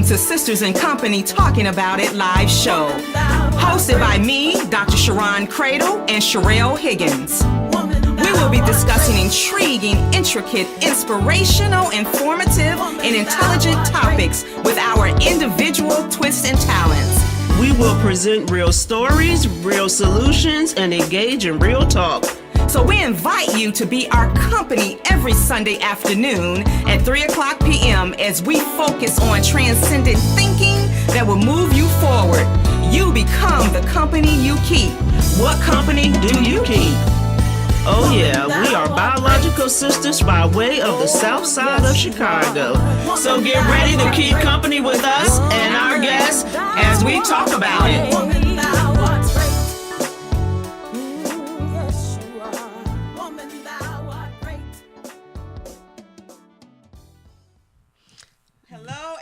to Sisters in Company Talking About It live show. Hosted by me, Dr. Sharon Cradle and Sherelle Higgins. We will be discussing intriguing, intricate, inspirational, informative, and intelligent topics with our individual twists and talents. We will present real stories, real solutions, and engage in real talk. So we invite you to be our company every Sunday afternoon at 3:00 p.m. as we focus on transcendent thinking that will move you forward. You become the company you keep. What company do you keep? Oh yeah, we are biological sisters by way of the south side of Chicago. So get ready to keep company with us and our guests as we talk about it.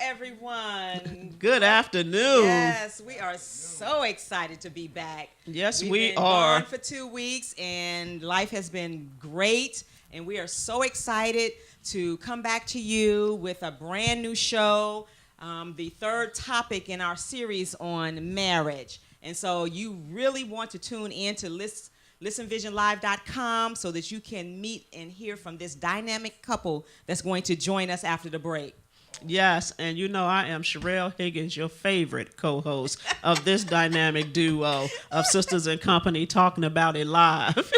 Everyone. Good afternoon. Yes, we are so excited to be back. Yes, We've we been are. Gone for 2 weeks, and life has been great. And we are so excited to come back to you with a brand new show, the third topic in our series on marriage. And so you really want to tune in to listenvisionlive.com so that you can meet and hear from this dynamic couple that's going to join us after the break. Yes, and you know I am Sherelle Higgins, your favorite co-host of this dynamic duo of Sisters in Company Talking About It live.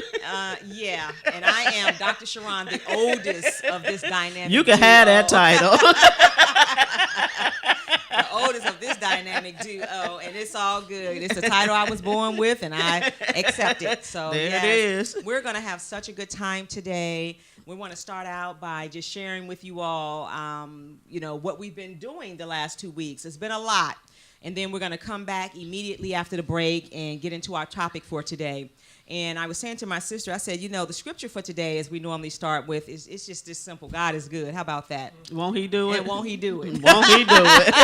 Yeah, and I am Dr. Sharon, the oldest of this dynamic You can duo. have that title. The oldest of this dynamic duo, and it's all good. It's the title I was born with, and I accept it. So There it is. We're going to have such a good time today. We want to start out by just sharing with you all, what we've been doing the last 2 weeks. It's been a lot. And then we're going to come back immediately after the break and get into our topic for today. And I was saying to my sister, I said, the scripture for today, as we normally start with, it's just this simple. God is good. How about that? Won't he do it? And won't he do it? Won't he do it?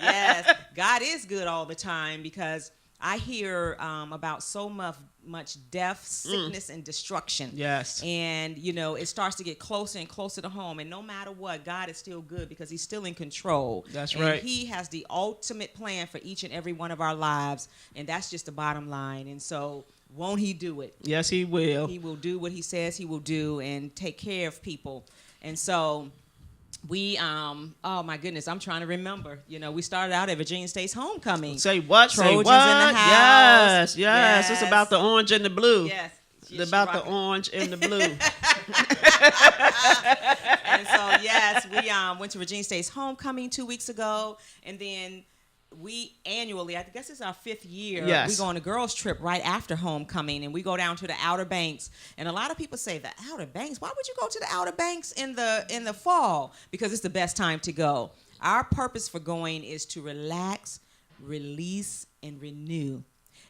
Yes, God is good all the time, because I hear about so much death, sickness, and destruction. Yes. And, it starts to get closer and closer to home. And no matter what, God is still good because he's still in control. That's and right. He has the ultimate plan for each and every one of our lives. And that's just the bottom line. And so won't he do it? Yes, he will. He will do what he says he will do and take care of people. And so we, oh my goodness, I'm trying to remember. We started out at Virginia State's homecoming. Say what? Trojans Say what? In the house. Yes. It's about the orange and the blue. Yes. It's about the orange and the blue. And so, yes, we went to Virginia State's homecoming 2 weeks ago. And then we annually, I guess it's our 5th year, yes. we go on a girls' trip right after homecoming, and we go down to the Outer Banks. And a lot of people say, the Outer Banks? Why would you go to the Outer Banks in the fall? Because it's the best time to go. Our purpose for going is to relax, release, and renew.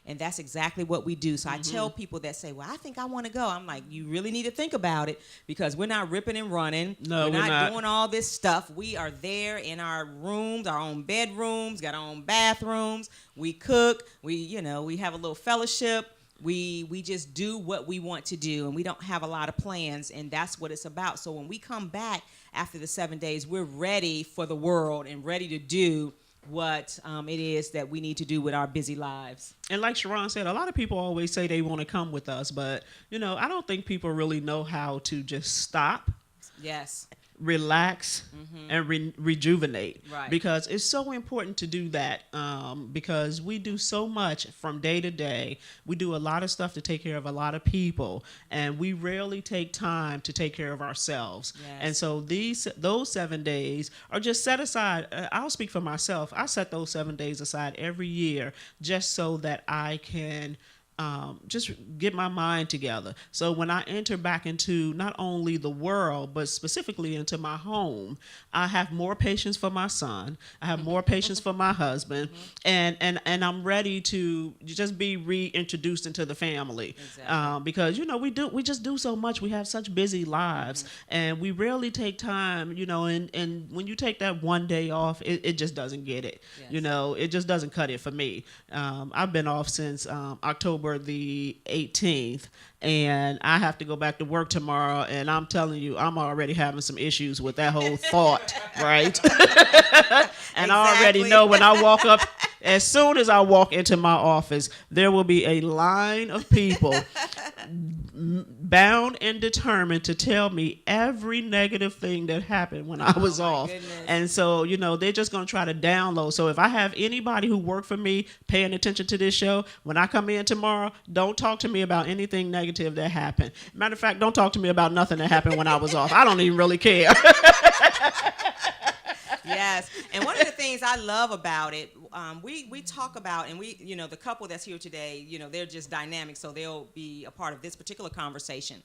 And that's exactly what we do. So I tell people that say, well, I think I want to go. I'm like, you really need to think about it, because we're not ripping and running. No, we're not not doing all this stuff. We are there in our rooms, our own bedrooms, got our own bathrooms. We cook. We have a little fellowship. We just do what we want to do, and we don't have a lot of plans, and that's what it's about. So when we come back after the 7 days, we're ready for the world and ready to do what it is that we need to do with our busy lives. And like Sharon said, a lot of people always say they want to come with us, but, I don't think people really know how to just stop. Yes. Relax and rejuvenate. Right. Because it's so important to do that, because we do so much from day to day. We do a lot of stuff to take care of a lot of people, and we rarely take time to take care of ourselves. Yes. And so those 7 days are just set aside. I'll speak for myself. I set those 7 days aside every year just so that I can just get my mind together. So when I enter back into not only the world, but specifically into my home, I have more patience for my son. I have more patience for my husband, and I'm ready to just be reintroduced into the family. Exactly. Because we just do so much. We have such busy lives, and we rarely take time. And when you take that one day off, it just doesn't get it. Yes. It just doesn't cut it for me. I've been off since October October the 18th, and I have to go back to work tomorrow, and I'm telling you, I'm already having some issues with that whole thought, right? And I already Exactly. know when I walk up, as soon as I walk into my office, there will be a line of people bound and determined to tell me every negative thing that happened when I was off. Goodness. And so, they're just going to try to download. So if I have anybody who worked for me paying attention to this show, when I come in tomorrow, don't talk to me about anything negative that happened. Matter of fact, don't talk to me about nothing that happened when I was off. I don't even really care. Yes, and one of the things I love about it, we talk about, and the couple that's here today, they're just dynamic, so they'll be a part of this particular conversation.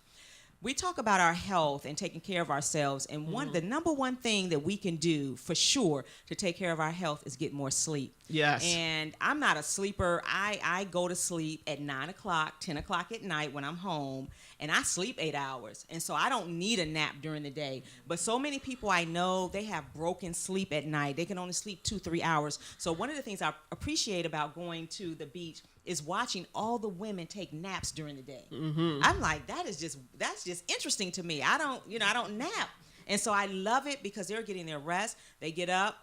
We talk about our health and taking care of ourselves, and the number one thing that we can do for sure to take care of our health is get more sleep. Yes. And I'm not a sleeper. I go to sleep at 9 o'clock, 10 o'clock at night when I'm home, and I sleep 8 hours. And so I don't need a nap during the day. But so many people I know, they have broken sleep at night. They can only sleep 2-3 hours. So one of the things I appreciate about going to the beach is watching all the women take naps during the day. Mm-hmm. I'm like, that's just interesting to me. I don't nap. And so I love it because they're getting their rest. They get up.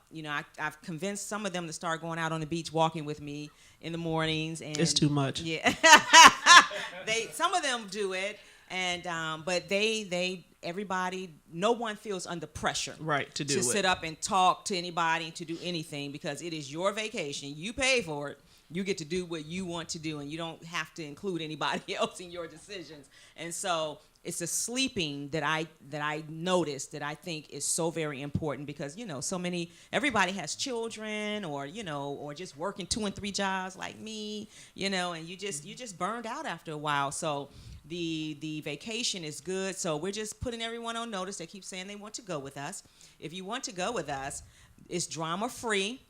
I've convinced some of them to start going out on the beach walking with me in the mornings. And It's too much. Yeah. Some of them do it, and but everybody, no one feels under pressure, Right, to do it. sit up and talk to anybody, to do anything, because it is your vacation. You pay for it. You get to do what you want to do, and you don't have to include anybody else in your decisions. And so it's the sleeping that I noticed that I think is so very important, because everybody has children, or just working 2 and 3 jobs like me, and you just burned out after a while. So the vacation is good. So we're just putting everyone on notice. They keep saying they want to go with us. If you want to go with us, it's drama free.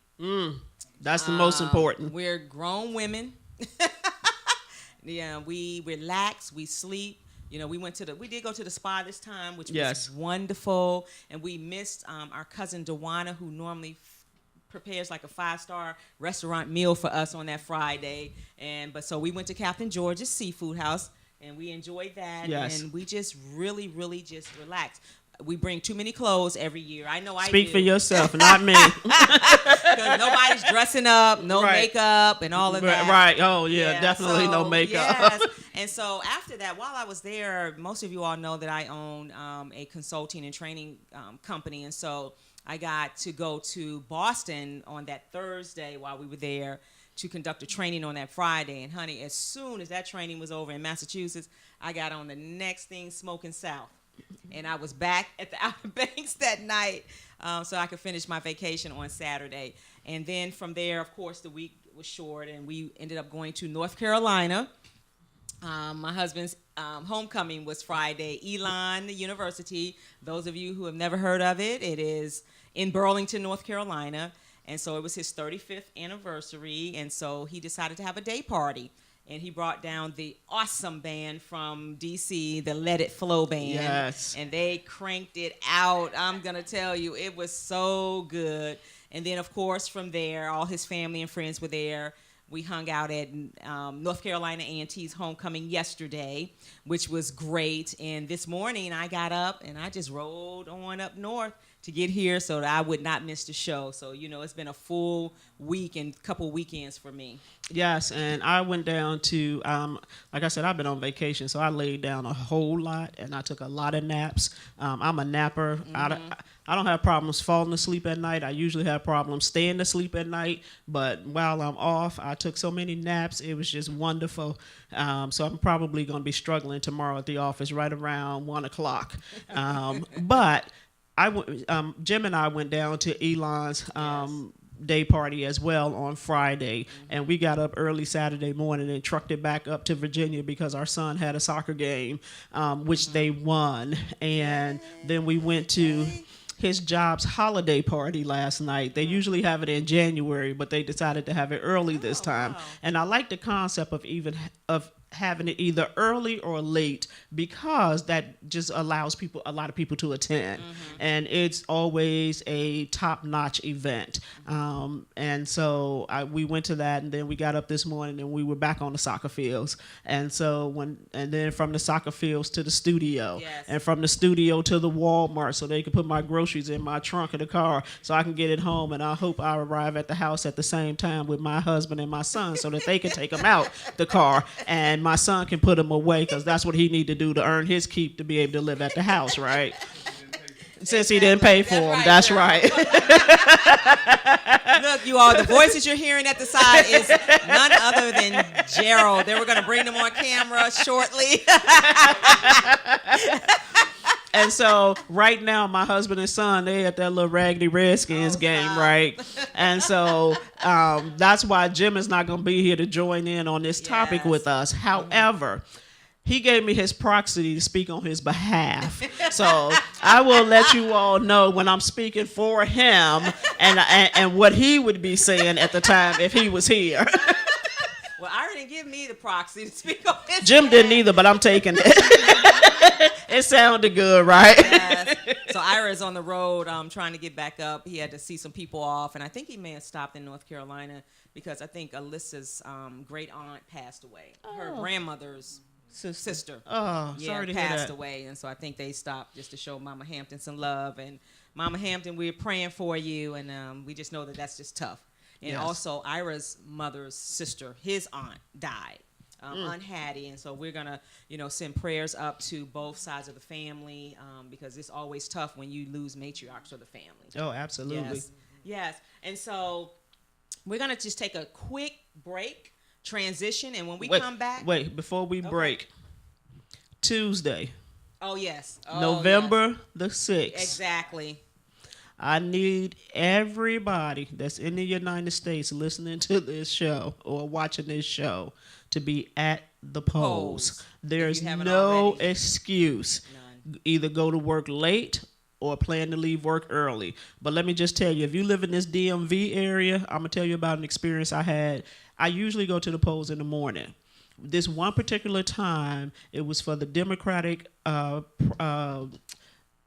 That's the most important. We're grown women. Yeah, we relax, we sleep. We did go to the spa this time, which was wonderful, and we missed our cousin Dewana, who normally prepares like a 5-star restaurant meal for us on that Friday. So we went to Captain George's Seafood House, and we enjoyed that. Yes. And we just really, really just relaxed. We bring too many clothes every year. I know I do. Speak for yourself, not me. Because nobody's dressing up, no makeup, and all of that. Right. Oh, yeah, definitely no makeup. Yes. And so after that, while I was there, most of you all know that I own a consulting and training company. And so I got to go to Boston on that Thursday while we were there to conduct a training on that Friday. And honey, as soon as that training was over in Massachusetts, I got on the next thing, smoking south. And I was back at the Outer Banks that night, so I could finish my vacation on Saturday. And then from there, of course, the week was short, and we ended up going to North Carolina. My husband's homecoming was Friday. Elon University, those of you who have never heard of it, it is in Burlington, North Carolina. And so it was his 35th anniversary, and so he decided to have a day party. And he brought down the awesome band from D.C., the Let It Flow band. Yes. And they cranked it out. I'm going to tell you, it was so good. And then, of course, from there, all his family and friends were there. We hung out at North Carolina A&T's homecoming yesterday, which was great. And this morning, I got up and I just rolled on up north to get here so that I would not miss the show. So, it's been a full week and couple weekends for me. Yes, and I went down to, like I said, I've been on vacation, so I laid down a whole lot, and I took a lot of naps. I'm a napper. Mm-hmm. I don't have problems falling asleep at night. I usually have problems staying asleep at night, but while I'm off, I took so many naps. It was just wonderful. So I'm probably going to be struggling tomorrow at the office right around 1 o'clock. But Jim and I went down to Elon's day party as well on Friday, and we got up early Saturday morning and trucked it back up to Virginia because our son had a soccer game, which they won. And then we went to his job's holiday party last night. They usually have it in January, but they decided to have it early this time. Wow. And I like the concept of having it either early or late, because that just allows a lot of people to attend, and it's always a top-notch event. And so we went to that, and then we got up this morning and we were back on the soccer fields, and then from the soccer fields to the studio, Yes. and from the studio to the Walmart, so they could put my groceries in my trunk of the car so I can get it home. And I hope I arrive at the house at the same time with my husband and my son so that they can take them out the car, and my son can put them away, because that's what he need to do to earn his keep to be able to live at the house, right? Since he didn't pay for them. That's right. Look, you all, the voices you're hearing at the side is none other than Gerald. They were going to bring them on camera shortly. And so right now, my husband and son, they at that little Raggedy Redskins game, right? And so that's why Jim is not going to be here to join in on this topic with us. However, he gave me his proxy to speak on his behalf. So I will let you all know when I'm speaking for him and what he would be saying at the time if he was here. Well, Ira didn't give me the proxy to speak on his Jim behalf. didn't either, but I'm taking it. It sounded good, right? Yes. So Ira's on the road trying to get back up. He had to see some people off, and I think he may have stopped in North Carolina because I think Alyssa's great aunt passed away. Her grandmother's sister. Oh, sorry to hear passed that. away, and so I think they stopped just to show Mama Hampton some love. And Mama Hampton, we're praying for you, and we just know that that's just tough. And also Ira's mother's sister, his aunt, died. Aunt Hattie, and so we're gonna, send prayers up to both sides of the family, because it's always tough when you lose matriarchs of the family. Oh, absolutely. Yes. And so we're gonna just take a quick break, transition, and when we come back. Wait, before we break, Tuesday. Oh yes. November the 6th. Exactly. I need everybody that's in the United States listening to this show or watching this show to be at the polls. There's no excuse. None. Either go to work late or plan to leave work early. But let me just tell you, if you live in this DMV area, I'm going to tell you about an experience I had. I usually go to the polls in the morning. This one particular time, it was for the Democratic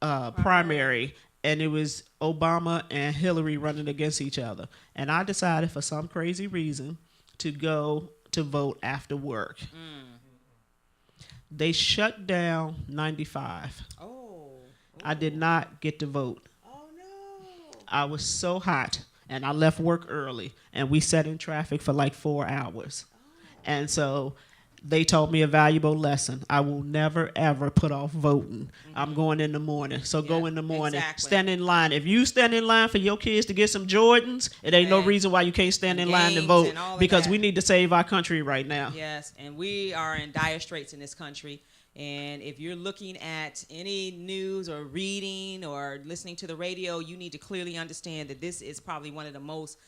primary. And it was Obama and Hillary running against each other. And I decided for some crazy reason to go to vote after work. They shut down 95. I did not get to vote. Oh no. I was so hot, and I left work early, and we sat in traffic for like 4 hours. And so they taught me a valuable lesson. I will never, ever put off voting. I'm going in the morning. So go in the morning. Exactly. Stand in line. If you stand in line for your kids to get some Jordans, it ain't no reason why you can't stand in line to vote, because we need to save our country right now. Yes, and we are in dire straits in this country. And if you're looking at any news or reading or listening to the radio, you need to clearly understand that this is probably one of the most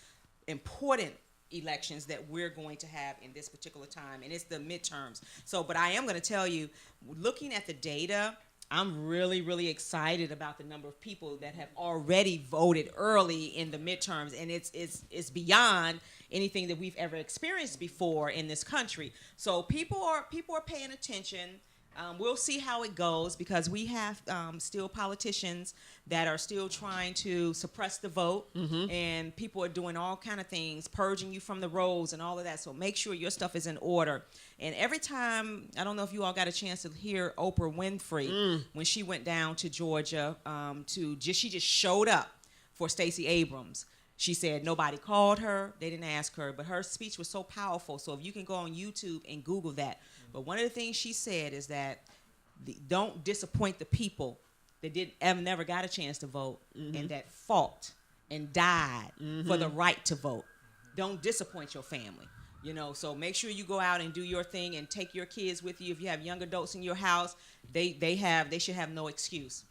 important elections that we're going to have in this particular time, and it's the midterms. But I am going to tell you, looking at the data, I'm really, really excited about the number of people that have already voted early in the midterms, and it's beyond anything that we've ever experienced before in this country. So people are paying attention. We'll see how it goes, because we have still politicians that are still trying to suppress the vote, and people are doing all kind of things, purging you from the rolls and all of that. So make sure your stuff is in order. And every time, I don't know if you all got a chance to hear Oprah Winfrey when she went down to Georgia, she just showed up for Stacey Abrams. She said nobody called her, they didn't ask her, but her speech was so powerful. So if you can go on YouTube and Google that. But one of the things she said is that don't disappoint the people that never got a chance to vote and that fought and died for the right to vote. Don't disappoint your family. So make sure you go out and do your thing and take your kids with you. If you have young adults in your house, they should have no excuse.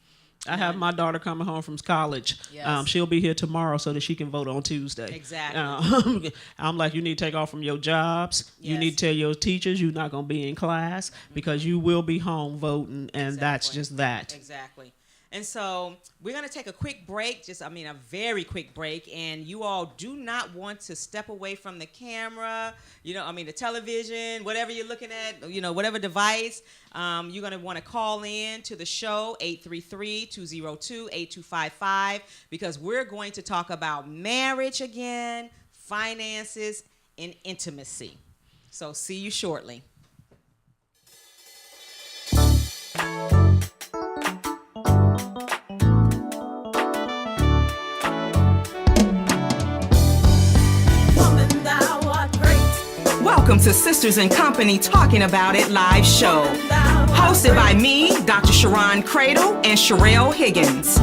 I have my daughter coming home from college. Yes. She'll be here tomorrow so that she can vote on Tuesday. Exactly. I'm like, you need to take off from your jobs. Yes. You need to tell your teachers you're not going to be in class because you will be home voting, and that's just that. Exactly. And so we're going to take a quick break, a very quick break. And you all do not want to step away from the camera, the television, whatever you're looking at, whatever device. You're going to want to call in to the show, 833-202-8255, because we're going to talk about marriage again, finances, and intimacy. So see you shortly. Welcome to Sisters in Company Talking About It live show. Hosted by me, Dr. Sharon Cradle and Sherelle Higgins.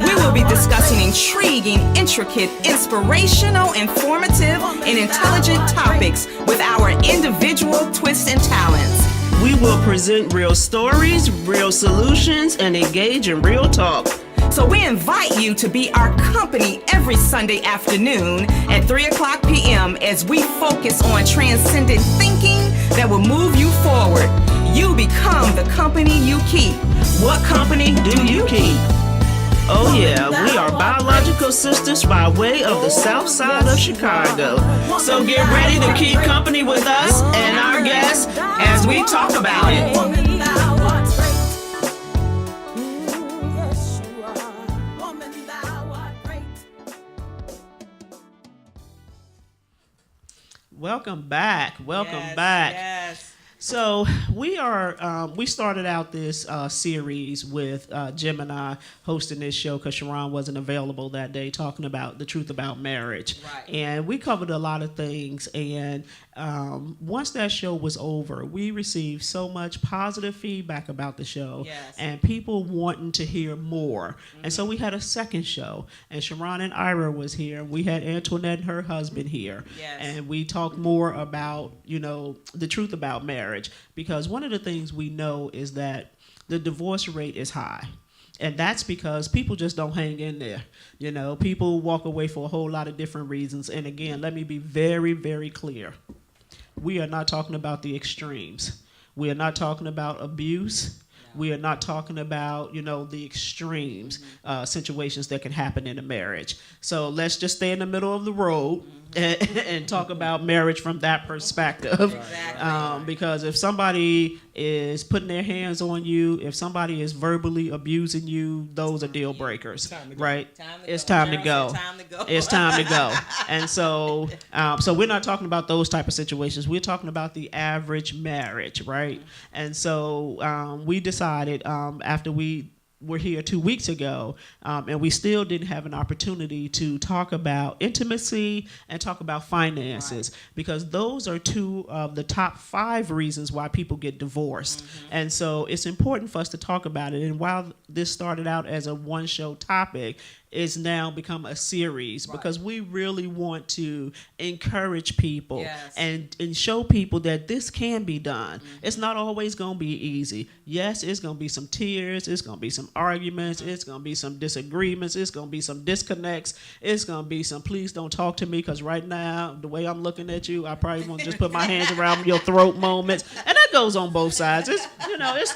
We will be discussing intriguing, intricate, inspirational, informative, and intelligent topics with our individual twists and talents. We will present real stories, real solutions, and engage in real talk. So we invite you to be our company every Sunday afternoon at 3 o'clock p.m. as we focus on transcendent thinking that will move you forward. You become the company you keep. What company do you keep? Oh yeah, we are biological sisters by way of the south side of Chicago. So get ready to keep company with us and our guests as we talk about it. Welcome back. Welcome back. Yes. So we started out this series with Jim and I hosting this show because Sharon wasn't available that day, talking about the truth about marriage. Right. And we covered a lot of things. And once that show was over, we received so much positive feedback about the show. Yes. And people wanting to hear more. Mm-hmm. And so we had a second show. And Sharon and Ira was here. We had Antoinette and her husband here. Yes. And we talked more about, the truth about marriage. Because one of the things we know is that the divorce rate is high. And that's because people just don't hang in there. People walk away for a whole lot of different reasons. And again, let me be very, very clear. We are not talking about the extremes. We are not talking about abuse. We are not talking about, the extremes, situations that can happen in a marriage. So let's just stay in the middle of the road and talk about marriage from that perspective. Exactly. Because if somebody is putting their hands on you, if somebody is verbally abusing you, those are deal breakers, right? It's time to go. It's time to go. And so we're not talking about those type of situations. We're talking about the average marriage, right? And so we decided after we were here 2 weeks ago, and we still didn't have an opportunity to talk about intimacy and talk about finances, because those are two of the top 5 reasons why people get divorced. Mm-hmm. And so it's important for us to talk about it. And while this started out as a one-show topic, it's now become a series, because we really want to encourage people and show people that this can be done. Mm-hmm. It's not always going to be easy. Yes, it's going to be some tears. It's going to be some arguments. It's going to be some disagreements. It's going to be some disconnects. It's going to be some please don't talk to me, because right now, the way I'm looking at you, I probably want to just put my hands around your throat moments. And that goes on both sides. It's,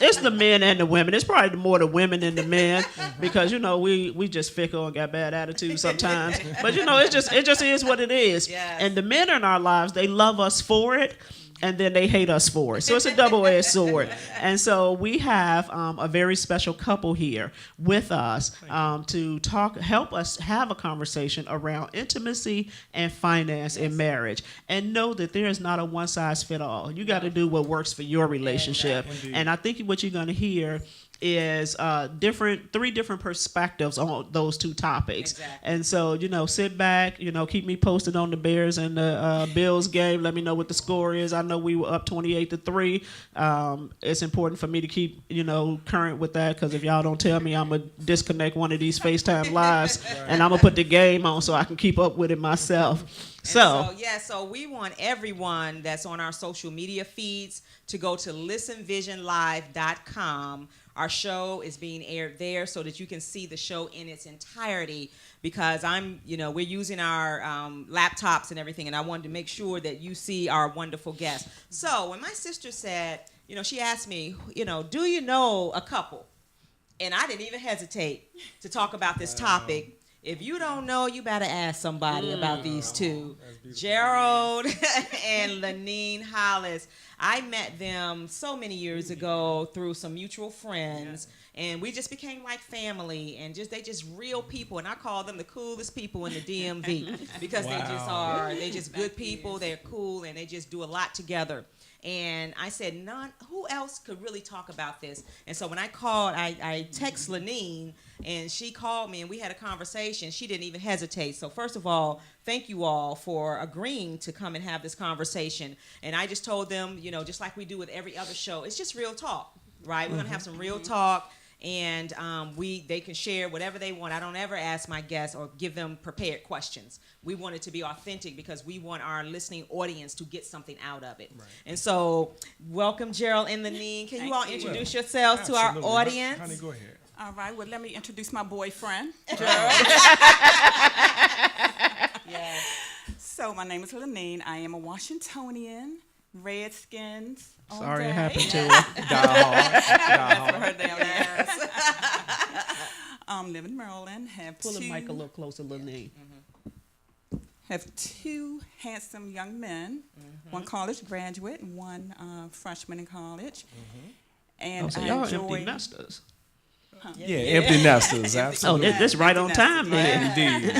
it's the men and the women. It's probably more the women than the men, because, we just fickle and got bad attitude sometimes. But it just is what it is. Yes. And the men in our lives, they love us for it, and then they hate us for it. So it's a double-edged sword. And so we have a very special couple here with us to help us have a conversation around intimacy and finance in marriage. And know that there is not a one-size-fits-all. You got to do what works for your relationship. And I think what you're going to hear is 3 different perspectives on those 2 topics. Exactly. And so, sit back, keep me posted on the Bears and the Bills game. Let me know what the score is. I know we were up 28-3. It's important for me to keep, current with that, because if y'all don't tell me, I'm going to disconnect one of these FaceTime lives and I'm going to put the game on so I can keep up with it myself. So we want everyone that's on our social media feeds to go to listenvisionlive.com. Our show is being aired there so that you can see the show in its entirety, because we're using our laptops and everything, and I wanted to make sure that you see our wonderful guests. So when my sister said, she asked me, do you know a couple? And I didn't even hesitate to talk about this topic. If you don't know, you better ask somebody about these two, Gerald and Lenine Hollis. I met them so many years ago through some mutual friends, and we just became like family, and they just real people. And I call them the coolest people in the DMV because they just good people. They're cool, and they just do a lot together. And I said, who else could really talk about this? And so when I called, I text Lenine, and she called me, and we had a conversation. She didn't even hesitate. So first of all, thank you all for agreeing to come and have this conversation. And I just told them, just like we do with every other show, it's just real talk, right? We're going to have some real talk. And they can share whatever they want. I don't ever ask my guests or give them prepared questions. We want it to be authentic because we want our listening audience to get something out of it. Right. And so, welcome, Gerald and Lenine. Can you all introduce yourselves to our audience? Honey, go ahead. All right. Well, let me introduce my boyfriend, Gerald. Yes. So, my name is Lenine. I am a Washingtonian, Redskins. Sorry it happened to her. That's for her damn ass. Live in Maryland. Pull the mic a little closer, Lenine. Have two handsome young men, one college graduate and one freshman in college. And So I y'all enjoy empty nesters. Yeah, empty nesters, absolutely. Oh, this right on time then. Indeed.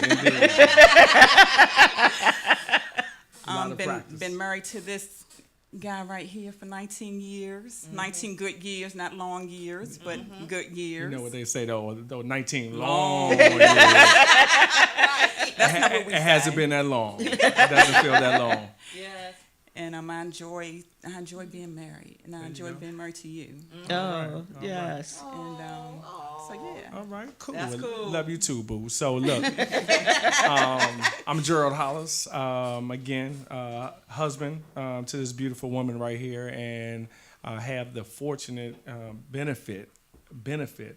lot of practice. Been married to this guy right here for 19 years. 19 good years, not long years, but good years. You know what they say though 19 long years. That's not what we It hasn't been that long. It doesn't feel that long. Yes. And I enjoy being married, and I enjoy being married to you. Oh, yes. And so yeah. All right, cool. That's cool. Love you too, boo. So look, I'm Gerald Hollis. Again, husband to this beautiful woman right here, and have the fortunate benefit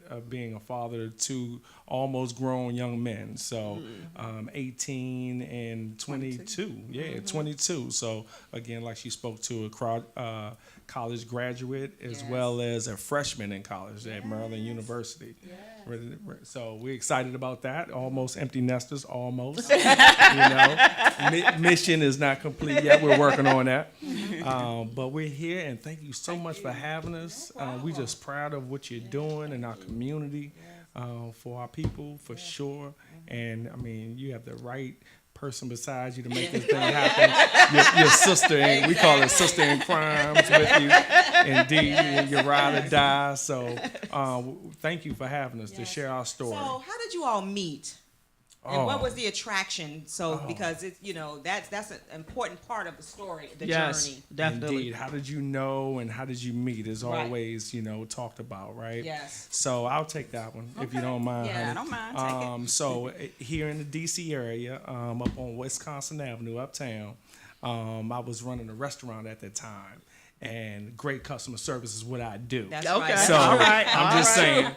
of being a father to almost grown young men. So 18 and 22. Yeah, 22. So again, like she spoke to a college graduate as well as a freshman in college at Maryland University. So we're excited about that. Almost empty nesters, almost. Mission is not complete yet. We're working on that. But we're here, and thank you so much for having us. We're just proud of what you're doing in our community, for our people, for sure. And I mean, you have the right person beside you to make this thing happen. Your sister, we call it sister in crimes with you. Indeed, your ride or die. So thank you for having us to share our story. So how did you all meet? And what was the attraction? So because it's that's an important part of the story, the journey. Definitely. Indeed. How did you know and how did you meet is always, talked about, right? Yes. So I'll take that one if you don't mind. Yeah, honey. I don't mind. Take it. So here in the DC area, up on Wisconsin Avenue, uptown, I was running a restaurant at that time. And great customer service is what I do. That's Okay. right. So All right. I'm just saying.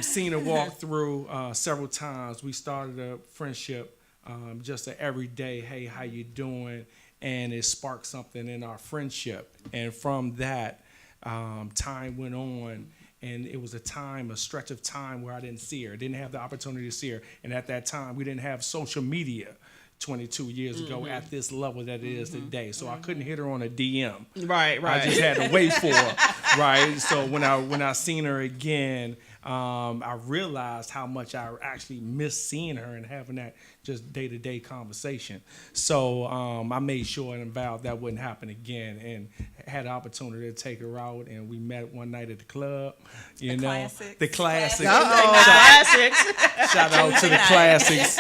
Seen her walk through several times. We started a friendship, just an everyday, hey, how you doing? And it sparked something in our friendship. And from that, time went on. And it was a stretch of time where I didn't see her, didn't have the opportunity to see her. And at that time, we didn't have social media 22 years ago at this level that it is today. So I couldn't hit her on a DM. Right. I just had to wait for her, right? So when I seen her again, I realized how much I actually missed seeing her and having that just day-to-day conversation. So I made sure and vowed that wouldn't happen again, and had the opportunity to take her out, and we met one night at the club. Classics. The classics. Classics. Shout out to the classics.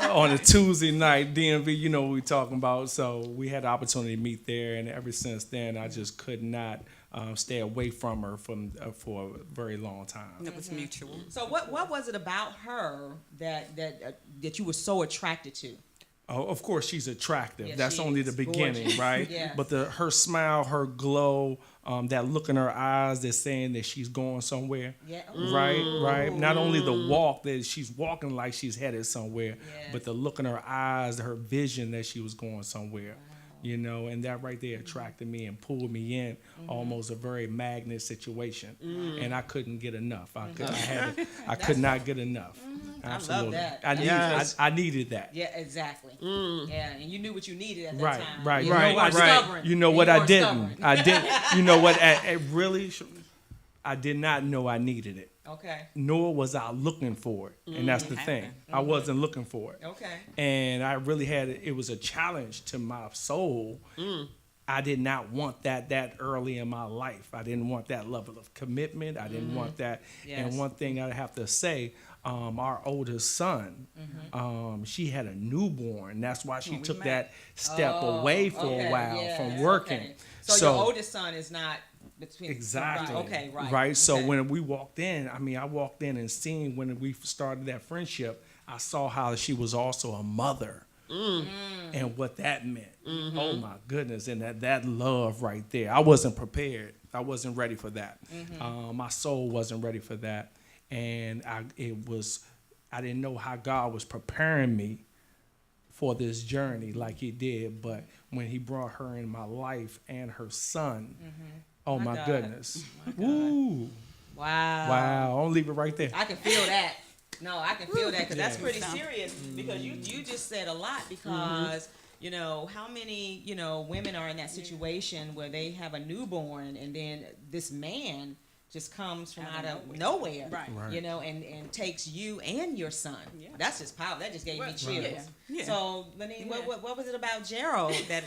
On a Tuesday night, DMV, you know what we're talking about. So we had the opportunity to meet there, and ever since then, I just could not stay away from her for a very long time. It was mutual. So what was it about her that you were so attracted to? Oh, of course, she's attractive. Yeah, That's she only is the beginning, gorgeous. right? Yes. But her smile, her glow, that look in her eyes that's saying that she's going somewhere. Yeah. Right. Not only the walk that she's walking like she's headed somewhere, Yes. but the look in her eyes, her vision that she was going somewhere. you know, and that right there attracted me and pulled me in, almost a very magnet situation, and I couldn't get enough. I could not get enough. Absolutely, that. I needed that. Yeah, exactly. Yeah, and you knew what you needed at that Right, time. right. You You know know what? stubborn. You know And what you I weren't didn't. stubborn. I didn't. You know what? I did not know I needed it. Okay. Nor was I looking for it, and that's the thing. I wasn't looking for it. Okay. And I really had it was a challenge to my soul. I did not want that early in my life. I didn't want that level of commitment. I didn't want that. Yes. And one thing I have to say, our oldest son, she had a newborn. That's why she took that step away for a while from working. Okay. So your oldest son is not between Exactly. Right. Okay. Right. Right. So Okay. when we walked in, I walked in and seen when we started that friendship, I saw how she was also a mother. And what that meant. Oh my goodness. And that love right there. I wasn't prepared. I wasn't ready for that. My soul wasn't ready for that. And I didn't know how God was preparing me for this journey like he did. But when he brought her in my life and her son, oh my God. goodness. My God. Woo. Wow. I'll leave it right there. I can feel that. No, I can feel that because that's Yeah. pretty serious. Because you just said a lot because you know how many women are in that situation where they have a newborn and then this man just comes from out of nowhere, Right. Right. you know, and takes you and your son. Yeah. That's just power. That just gave me chills. Yeah. Yeah. So, Lenine, what was it about Gerald that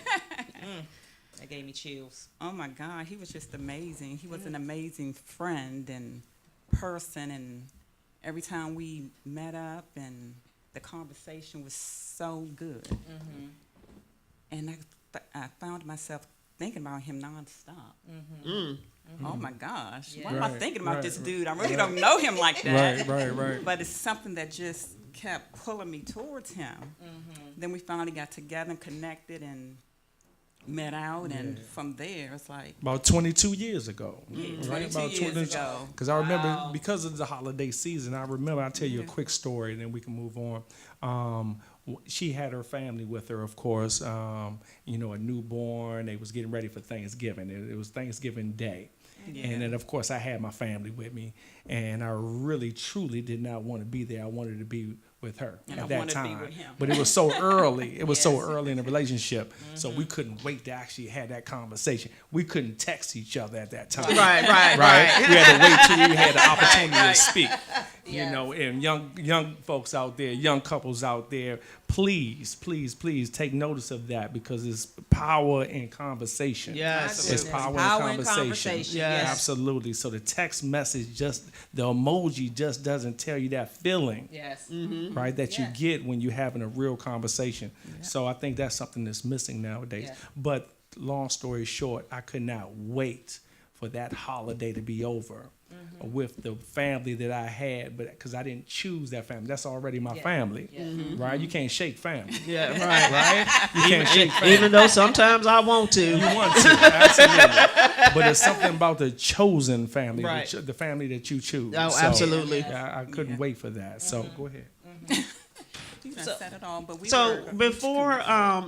that gave me chills? Oh my God, he was just amazing. He was an amazing friend and person, and every time we met up, and the conversation was so good. And I found myself thinking about him nonstop. Oh my gosh, Yeah. why am I Right, thinking about right, this dude? I really don't know him like that. Right. But it's something that just kept pulling me towards him. Then we finally got together and connected and met out, and from there it's like About 22 years ago. Yeah, Right? 22 years ago. Because I remember, because of the holiday season, I'll tell you a quick story and then we can move on. She had her family with her, of course, a newborn. They was getting ready for Thanksgiving. It was Thanksgiving Day. Yeah. And then, of course, I had my family with me. And I really, truly did not want to be there. I wanted to be with her And I at that wanted to be time. with him. But it was so early. It was so Yes. early in the relationship. So we couldn't wait to actually have that conversation. We couldn't text each other at that time. Right. We had to wait till we had the opportunity to speak. Yeah. You know, and young folks out there, young couples out there, please take notice of that because it's power in conversation. Yes. It's Goodness. power in conversation. Yes. Absolutely. So the text message, the emoji just doesn't tell you that feeling. Yes. Right, that you Yes. get when you're having a real conversation. So I think that's something that's missing nowadays. Yeah. But long story short, I could not wait for that holiday to be over with the family that I had, but because I didn't choose that family. That's already my family, right? You can't shake family, Yeah, right. you can't shake family. Even though sometimes I want to. You want to, absolutely. But it's something about the chosen family, Right. the family that you choose. Oh, So, absolutely. yeah, I couldn't wait for that. So go ahead. you done said it all, but we So were before,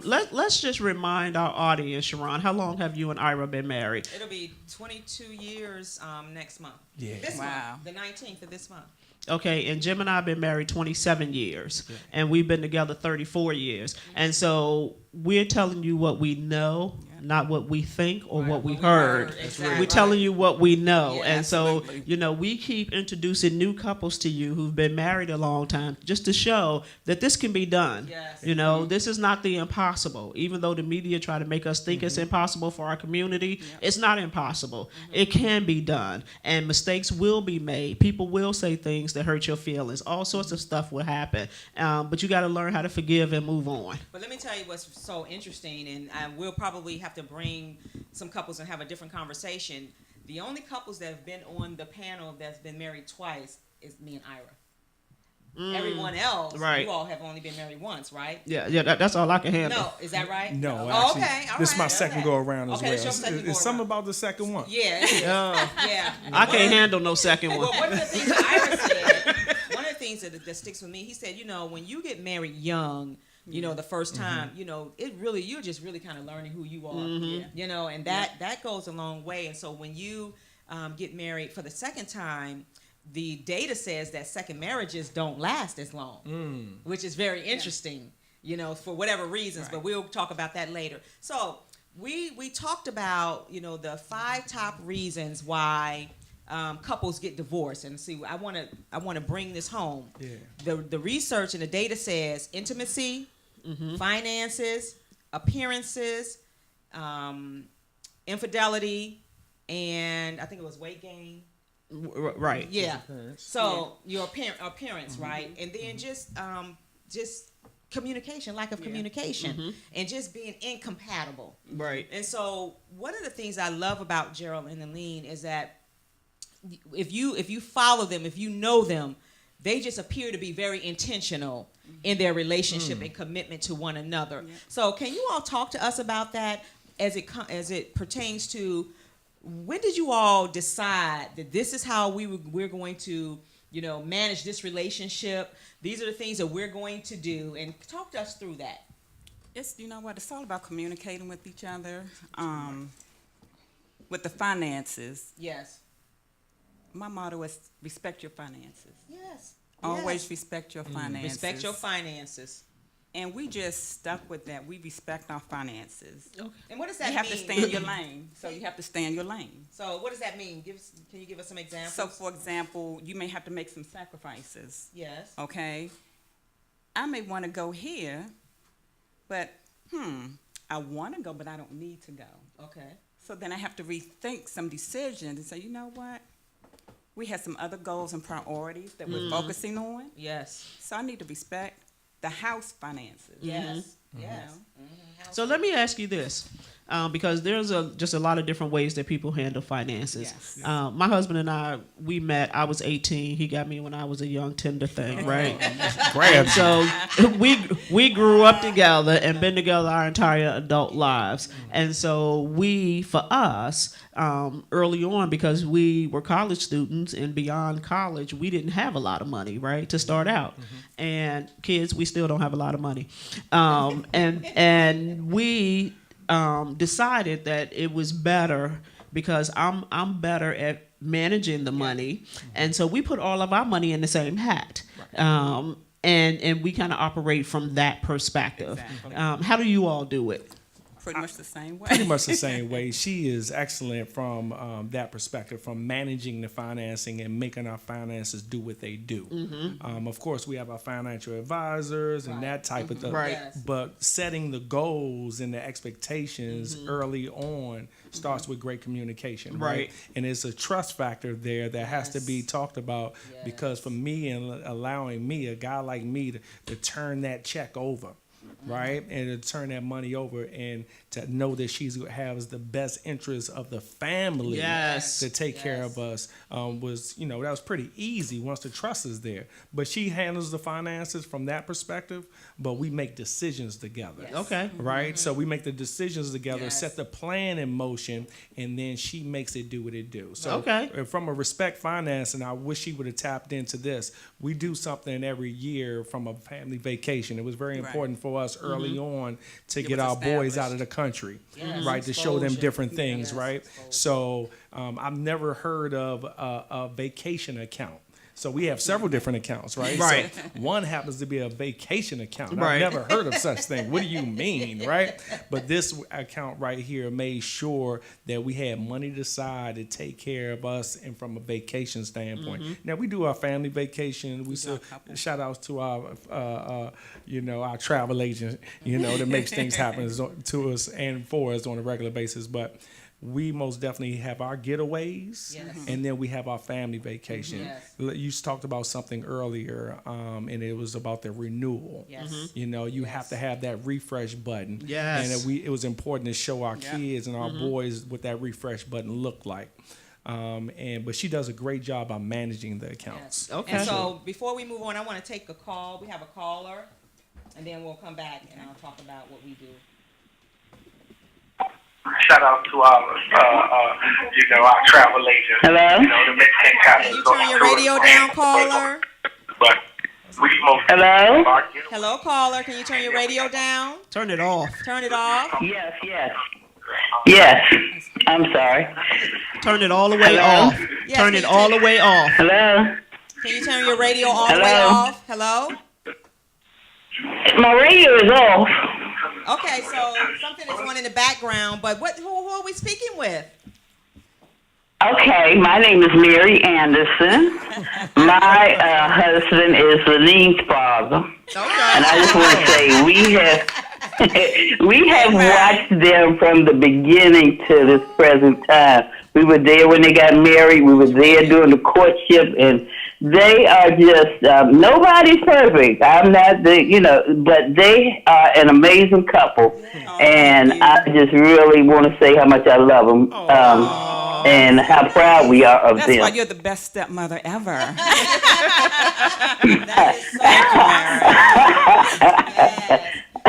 let's just remind our audience, Sharon, how long have you and Ira been married? It'll be 22 years next month. Yeah. This Wow. month, the 19th of this month. Okay, and Jim and I have been married 27 years, and we've been together 34 years. And so we're telling you what we know, not what we think or what we heard. Exactly. We're telling you what we know. Yeah, and so, absolutely. we keep introducing new couples to you who've been married a long time just to show that this can be done. Yes. This is not the impossible. Even though the media try to make us think it's impossible for our community, it's not impossible. It can be done. And mistakes will be made. People will say things that hurt your feelings. All sorts of stuff will happen. But you got to learn how to forgive and move on. But let me tell you what's so interesting, and we'll probably have to bring some couples and have a different conversation. The only couples that have been on the panel that's been married twice is me and Ira. Everyone else, right. you all have only been married once, right? Yeah, that's all I can handle. No, is that right? No, Oh, actually, okay. All this is my right, second okay. go around as Okay, well. it's your second It's go something around. about the second one. Yeah, it is. Yeah. I can't handle no second one. Well, one of the things that Ira said, one of the things that sticks with me, he said, when you get married young, you know, the first time, you know, you're just really kind of learning who you are, you know, and that goes a long way. And so when you get married for the second time, the data says that second marriages don't last as long, which is very interesting, you know, for whatever reasons, but we'll talk about that later. So we talked about, you know, the 5 top reasons why couples get divorced. And see, I want to bring this home. Yeah. The research and the data says intimacy, finances, appearances, infidelity, and I think it was weight gain. Right. Yeah. So your appearance, right? And then just communication, lack of communication, and just being incompatible. Right. And so one of the things I love about Gerald and Aline is that if you follow them, if you know them, they just appear to be very intentional in their relationship and commitment to one another. So can you all talk to us about that as it pertains to when did you all decide that this is how we're going to, you know, manage this relationship? These are the things that we're going to do, and talk to us through that. It's, you know what, it's all about communicating with each other. With the finances, Yes. my motto is respect your finances. Yes. Always respect your finances. Respect your finances. And we just stuck with that. We respect our finances. Okay. And what does that You have mean? to stay in your lane. So you have to stay in your lane. So what does that mean? Can you give us some examples? So, for example, you may have to make some sacrifices. Yes. Okay? I may want to go here, but, I want to go, but I don't need to go. Okay. So then I have to rethink some decisions and say, you know what? We have some other goals and priorities that we're focusing on. Yes. So I need to respect the house finances. Yes. You Yes. know? So let me ask you this, because there's just a lot of different ways that people handle finances. Yes. My husband and I, we met. I was 18. He got me when I was a young tender thing, right? And so we grew up together and been together our entire adult lives. And so for us, early on, because we were college students and beyond college, we didn't have a lot of money, right, to start out. And kids, we still don't have a lot of money. And we decided that it was better because I'm better at managing the money, and so we put all of our money in the same hat. And we kind of operate from that perspective. Exactly. How do you all do it? Pretty much the same way. Pretty much the same way. She is excellent from that perspective, from managing the financing and making our finances do what they do. Of course, we have our financial advisors and that type of thing. Right. Yes. But setting the goals and the expectations early on starts with great communication, right? And it's a trust factor there that has to be talked about because for me and allowing me, a guy like me, to turn that check over. Right, and to turn that money over and to know that she has the best interest of the family to take care of us was, that was pretty easy once the trust is there. But she handles the finances from that perspective, but we make decisions together. Okay. Right, so we make the decisions together, set the plan in motion, and then she makes it do what it do. So from a respect finance, and I wish she would have tapped into this. We do something every year from a family vacation. It was very important for us early on to get our boys out of the country, right? To show them different things, right? So I've never heard of a vacation account. So we have several different accounts, right? Right. So one happens to be a vacation account. I've never heard of such thing. What do you mean, right? But this account right here made sure that we had money to the side to take care of us and from a vacation standpoint. Now we do our family vacation. We still shout outs to our our travel agent, that makes things happen to us and for us on a regular basis. But we most definitely have our getaways, and then we have our family vacation. You talked about something earlier, and it was about the renewal. You have to have that refresh button. And it was important to show our kids and our boys what that refresh button looked like. But she does a great job on managing the accounts. Okay. And so before we move on, I want to take a call. We have a caller, and then we'll come back and I'll talk about what we do. Shout out to our travel agent. Hello. To make things happen. Can you turn your radio down, caller? But Hello? Hello, caller. Can you turn your radio down? Turn it off. Turn it off. Yes, yes. Yes. I'm sorry. Turn it all the way Hello? off. Yes, Turn can it you all take- the way off. Hello? Can you turn your radio all the way Hello? off? Hello? My radio is off. Okay, so something is on in the background, but who are we speaking with? Okay, my name is Mary Anderson. My husband is Lenine's father. And I just want to say we have watched them from the beginning to this present time. We were there when they got married. We were there during the courtship, and they are just nobody's perfect. I'm not but they are an amazing couple, and I just really want to say how much I love them. And how proud we are of That's them. why you're the best stepmother ever. That is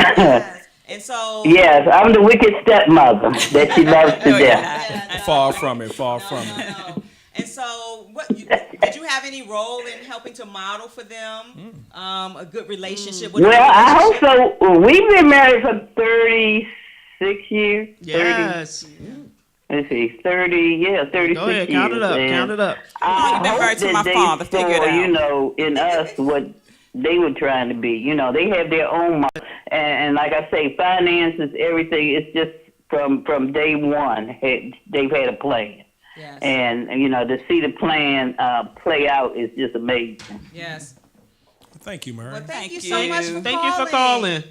so yes. And so Yes, I'm the wicked stepmother that she loves to No, you're death. not. Far from it. Far from it. No. And so, did you have any role in helping to model for them a good relationship? With Well, I hope so. We've been married for 36 years. Yes. Let's see, 36 Go ahead. years. Count it up. and Count it up. I You've been hope married to that my they father. Figure it saw, out. in us what they were trying to be. They have their own model. And like I say, finances, everything, it's just from day one, they've had a plan. Yes. And, to see the plan play out is just amazing. Yes. Thank you, Mary. Well, thank you Thank so you. much for Thank you for calling.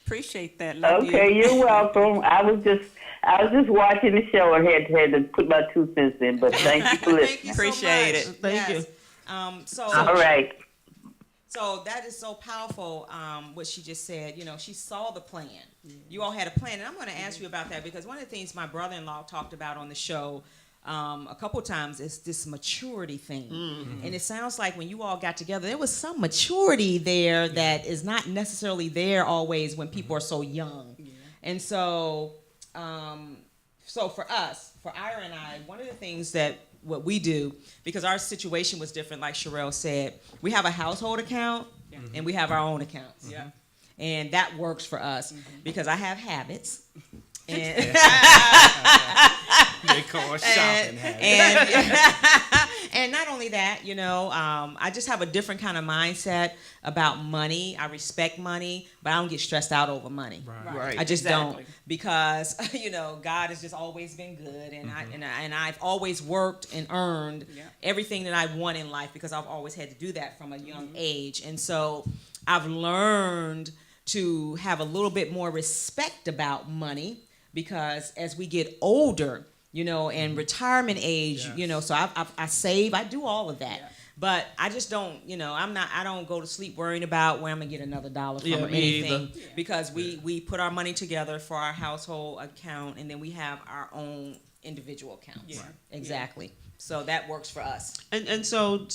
Appreciate that. Love Okay, you. you're welcome. I was just watching the show and had to put my 2 cents in, but thank you for Thank listening. you Appreciate so much. it. Thank Yes. So All right. So that is so powerful, what she just said. She saw the plan. You all had a plan. And I'm going to ask you about that because one of the things my brother-in-law talked about on the show a couple times is this maturity thing. And it sounds like when you all got together, there was some maturity there that is not necessarily there always when people are so young. And so, so for us, for Ira and I, one of the things that what we do, because our situation was different, like Sherelle said, we have a household account and we have our own accounts. Yeah. And that works for us because I have habits. And, They call shopping habits. and not only that, I just have a different kind of mindset about money. I respect money, but I don't get stressed out over money. Right. I just Exactly. don't because God has just always been good, and I've always worked and earned everything that I want in life because I've always had to do that from a young age, and so I've learned to have a little bit more respect about money because as we get older, and retirement age, so I save, I do all of that. But I just don't, I don't go to sleep worrying about where I'm going to get another dollar from or me anything. either. Because we put our money together for our household account and then we have our own individual accounts. Yeah. Exactly. So that works for us. And so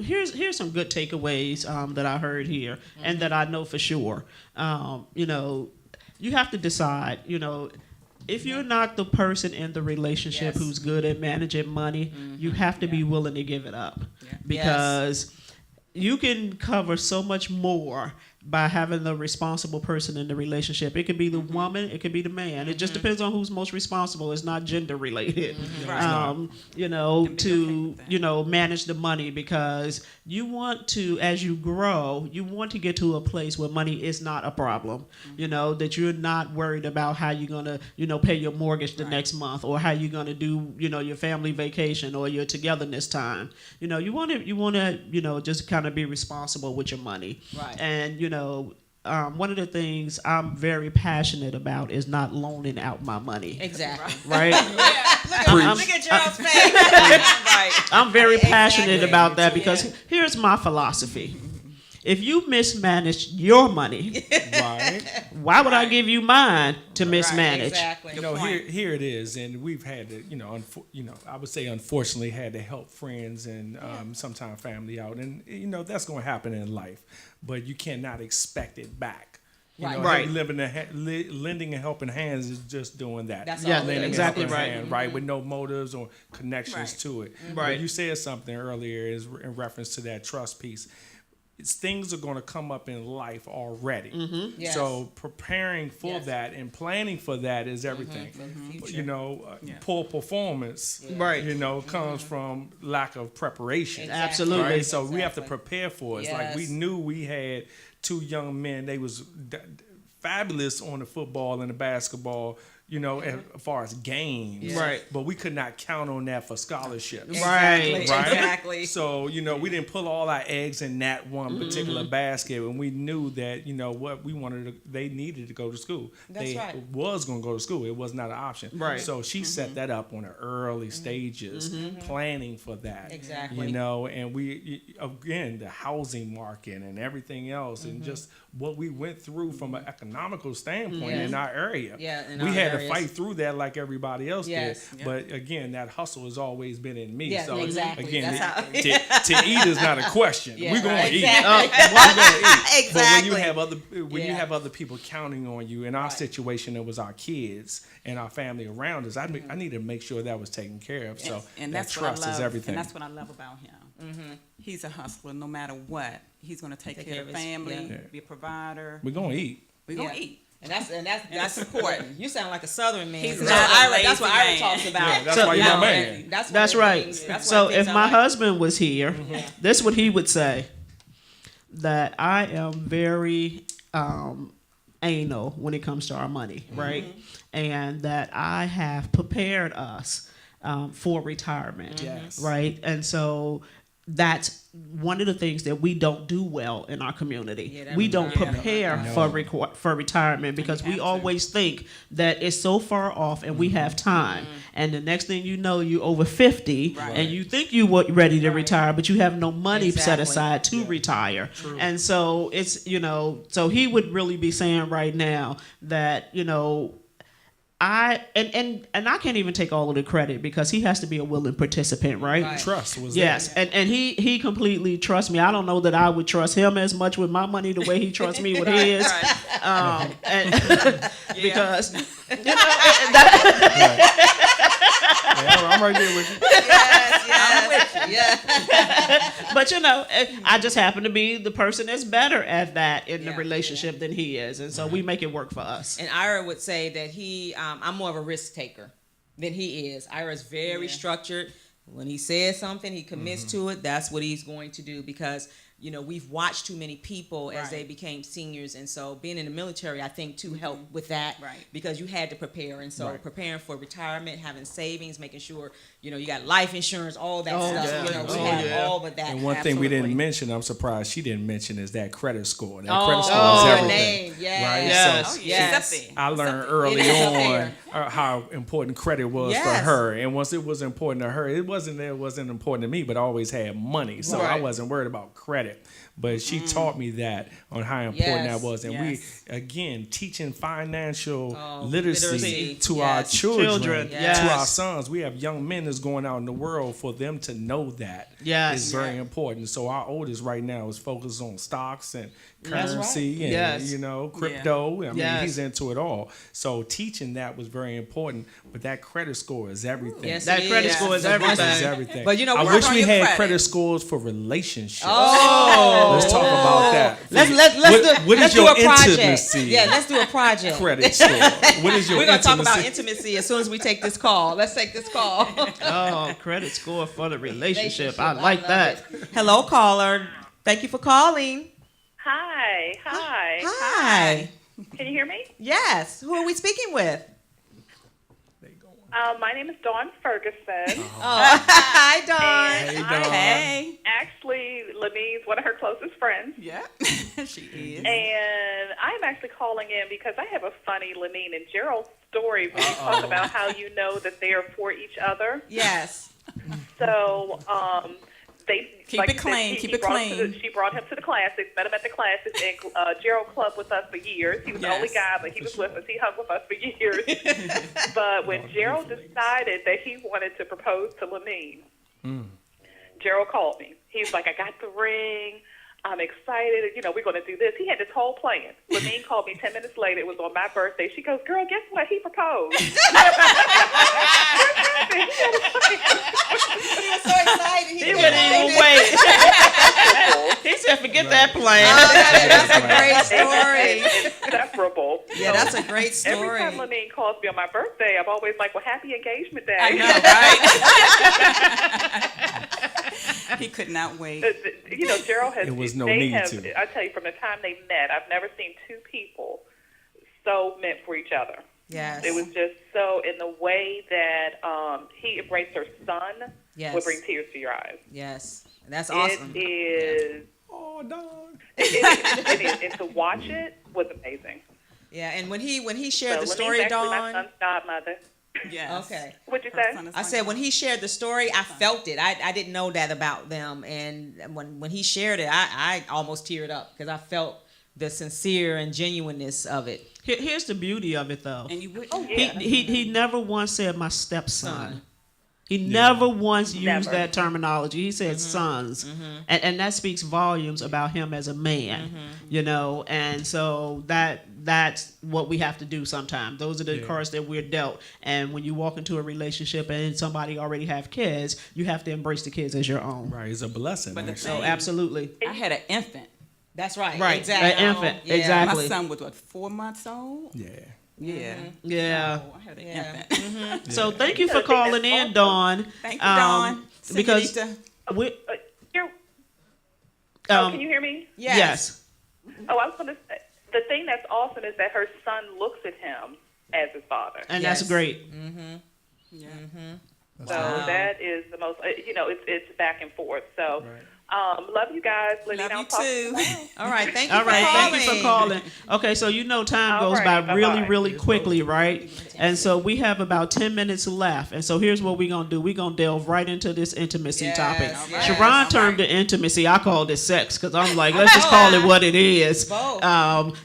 here's some good takeaways that I heard here and that I know for sure. You have to decide, if you're not the person in the relationship Yes. who's good at managing money, you have to be willing to give it up Yeah. because you can cover so much more by having the responsible person in the relationship. It could be the woman, it could be the man. It just depends on who's most responsible. It's not gender related. Right. To manage the money because you want to, as you grow, you want to get to a place where money is not a problem. That you're not worried about how you're gonna, pay your mortgage the next month or how you're gonna do, your family vacation or your togetherness time. You want to, just kind of be responsible with your money. Right. And one of the things I'm very passionate about is not loaning out my money. Exactly. Right? Look at Gerald's face. Right. I'm very passionate Exactly. about that because here's my philosophy. If you mismanage your money, Right. why would I give you mine to mismanage? Exactly. Here it is, and we've had to, I would say unfortunately had to help friends and sometimes family out, and that's going to happen in life, but you cannot expect it back. Right. Lending and helping hands is just doing that. That's Yeah, all it Lending is. and exactly helping right. hand, right, with no motives or connections Right. to it. Right. But you said something earlier is in reference to that trust piece. things are going to come up in life already. Yes. So preparing for Yes. that and planning for that is everything. future. You know, poor performance, Right. you know, comes from lack of preparation. Exactly. Absolutely. Right? So we have to Exactly. prepare for it. It's like we Yes. knew we had two young men. They was fabulous on the football and the basketball, you know, as far as games. Yes. Right. But we could not count on that for scholarships. Exactly. Right. Right. Exactly. So, you know, we didn't pull all our eggs in that one particular basket, and we knew that, you know, what we wanted to, they needed to go to school. That's they right. was going to go to school. It was not an option. Right. So she set that up on the early stages, planning for that. Exactly. You know, and again, the housing market and everything else, and just what we went through from an economical standpoint in our area. Yeah, in we our had areas. to fight through that like everybody else Yes. did. But again, that hustle has always been in me. Yes, so exactly. again, That's how- to eat is not a question. Yeah, We're gonna right. eat. Exactly. We're gonna eat. Exactly. But when you Yeah. have other people counting on you, in our Right. situation, it was our kids and our family around us. I need to make sure that was taken care of. So And that that's what I trust love. is everything. And that's what I love about him. He's a hustler. No matter what, he's going to take care of his- family, yeah. be a provider. We're gonna eat. We're going Yeah. to eat. And that's important. You sound like a Southern man. He's So not a Ira, that's what lazy Ira man. talks about. Yeah, that's So- why you're Yeah. my man. That's, That's what it right. means. That's So what it if means. my I like. husband was here, this is what he would say: that I am very anal when it comes to our money, right? And that I have prepared us for retirement, Yes. right? And so that's one of the things that we don't do well in our community. Yeah, that We don't retirement. prepare for retirement because we always think that it's so far off and we have time. And the next thing you know, you over 50 and you think you were ready to retire, but you have no money set Exactly. aside to retire. And so it's, you know, so he would really be saying right now that, you know, I I can't even take all of the credit because he has to be a willing participant, right? Right. Trust was Yes, there. and he completely trusts me. I don't know that I would trust him as much with my money the way he trusts me with his, and because you know Yeah, I'm right there with you. Yeah. but you know, I just happen to be the person that's better at that in the Yeah, relationship than he is, and so we make it work for us. And Ira would say that I'm more of a risk taker than he is. Ira's very structured. When he says something, he commits to it. That's what he's going to do because, you know, we've watched too many people as they became seniors. And so being in the military, I think, too, helped with that. Right. Because you had to prepare. And so Right. preparing for retirement, having savings, making sure, you know, you got life insurance, all that Oh, stuff. yeah. You know, we Oh, have yeah. all of that. And one thing we didn't Absolutely. mention, I'm surprised she didn't mention, is that credit score. That Oh, credit score oh, is the everything. name. Yes. Right? Yes. So Yes. She's up there. I learned It early is up on there. how important credit was for Yes. her. And once it was important to her, it wasn't important to me, but I always had money. So I Right. wasn't worried about credit. But she taught me that on how important Yes. that was. And Yes. we, again, teaching financial Oh, literacy literacy. to our Yes. children, Yes. to our sons. We have young men that's going out in the world. For them to know that Yes. is very important. So our oldest right now is focused on stocks and That's currency and, Yes. you know, crypto. I mean, Yes. he's into it all. So teaching that was very important. But that credit score is everything. Yes, That it credit is. score is The everything. Is everything. But, you know, I work wish on we your had credit. credit scores for relationships. Oh. Let's talk about that. Let's What let's is do your a project. intimacy Yeah, let's do a project. credit score? What is your We're gonna talk about intimacy? intimacy as soon as we take this call. Let's take this call. Oh, credit score for the relationship. I like that. Hello, caller. Thank you for calling. Hi. Hi. Can you hear me? Yes. Who are we speaking with? My name is Dawn Ferguson. Hi, Dawn. Hey, And Dawn. Hey. Actually, Lanine's one of her closest friends. Yeah, she is. And I'm actually calling in because I have a funny Lanine and Gerald story when you talk about how you know that they are for each other. Yes. So, they Keep it clean, keep it clean. She brought him to the Classics, met him at the Classics, and Gerald clubbed with us for years. He was the only Yes. guy, but he was with us. He hung with us for years. But when Gerald decided that he wanted to propose to Lanine, Gerald called me. He's like, I got the ring. I'm excited. You know, we're going to do this. He had this whole plan. Lanine called me 10 minutes later. It was on my birthday. She goes, girl, guess what? He proposed. was so excited. He couldn't even wait. He said, "Forget that plan." Oh, that's a great story. Inseparable. Yeah, that's a great Every story. time Lenine calls me on my birthday, I'm always like, well, happy engagement day. I know, right? He could not wait. You know, Gerald has. It was no they need have, to. I tell you, from the time they met, I've never seen two people so meant for each other. Yes. It was just so, in the way that he embraced her son, Yes. would bring tears to your eyes. Yes. That's awesome. It is. Oh, dog. It is. And to watch it was amazing. Yeah, and when he shared So the Lenine's story, actually my Dawn. son's godmother. Yes. Okay. What'd you Her say? son is I my said when son. he shared the story, I felt it. I didn't know that about them, and when he shared it, I almost teared up because I felt the sincere and genuineness of it. Here's the beauty of it, though. And you would. Oh, yeah. He never once said my stepson. He never once used Never. that terminology. He said sons, and that speaks volumes about him as a man, you know. And so that's what we have to do sometimes. Those are the cards that we're dealt. And when you walk into a relationship and somebody already have kids, you have to embrace the kids as your own. Right, it's a blessing. But the actually. So thing- absolutely, I had an infant. That's right. right, Exactly. an infant, Yeah. exactly. My son was what, 4 months old? Yeah. Yeah. Yeah. So I had an Yeah. infant. So thank you for I think that's calling in, awesome. Dawn. Thank you, Dawn. Because Señorita. we, Here, um, can you hear me? yes. Oh, I was going to say, the thing that's awesome is that her son looks at him as his father. And Yes. that's great. Yeah. So that is the most, it's back and forth. So, Right. love you guys. Lenine, Love I'll you talk to too. later. All right. Thank you All for right, calling. thank you for calling. Okay, so you know time All goes right, by really, bye-bye. really quickly, right? And so we have about 10 minutes left. And so here's what we're going to do. We're going to delve right into this intimacy Yes, topic. yes. Sharon termed it intimacy. I called it sex because I'm like, let's just call it what it is. Both.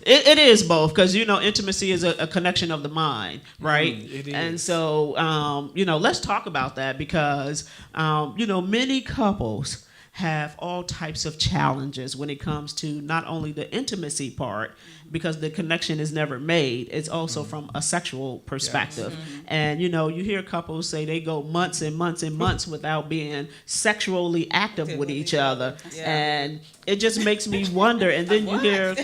It is both because, you know, intimacy is a connection of the mind, right? it And is. so, you know, let's talk about that because, you know, many couples have all types of challenges when it comes to not only the intimacy part because the connection is never made, it's also from a sexual perspective. And you know, you hear couples say they go months and months and months without being sexually active with each other. Yeah. And it just makes me wonder, and then you hear Is